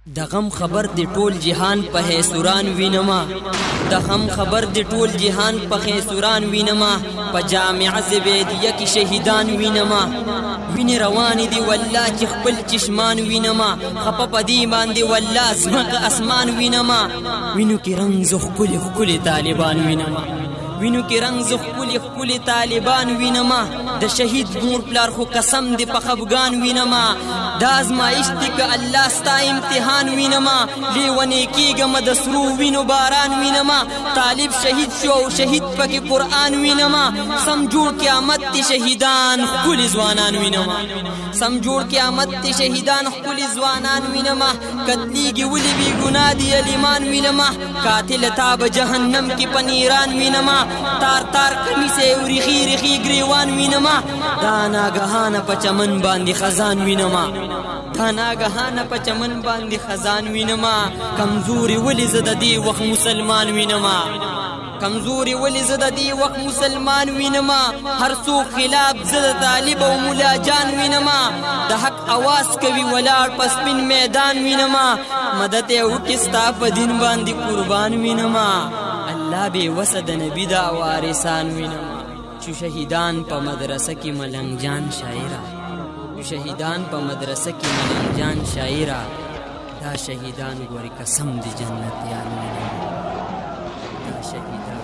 د غم خبر د ټول جهان په حیسوران وینما د غم خبر د ټول جهان په حیسوران وینما په جامعه زبیدیه کې شهیدان وینما وینې روانې دي والله چې خپل چشمان وینما خپه په دې باندې والله ځمکه اسمان وینما وینو کې رنګ زه ښکلي ښکلي طالبان وینما وینو کې رنگ زه ښکلي ښکلي طالبان وینما د شهید مور پلار خو قسم دې په خفګان وینما دا ازمایش دی که الله ستا امتحان وینما لیونی کېږمه د سرو وینو باران وینما طالب شهید شو او شهید پکې قرآن وینما سم جوړ قیامت دی شهیدان ښکلي ځوانان وینما سم جوړ قیامت دی شهیدان ښکلي ځوانان وینما قتلیږي ولې بې ګناه دي یلیمان وینما قاتل تا به جهنم کې په نیران وینما تار تار کمیسه او ریخي ریخي ګریوان وینما دا ناګهانه په چمن باندې خزان وینما دا ناګهانه په چمن باندې خزان وینما کمزوري ولې زه د دې وخت مسلمان وینما کمزوري ولې زه د دې وخت مسلمان وینما هر څوک خلاف زه د طالب او ملا جان وینما د حق اواز کوي ولاړ په سپین میدان وینما مدد یې وکړي ستا په دین باندې قربان وینما الله بې وسه د نبي دا وارثان وینما چې شهیدان په مدرسه کې ملنګ جان شاعره شهیدان په مدرسه کې ملنګ جان شاعره دا شهیدان ګوري قسم د جنتیان وینما دا شهیدان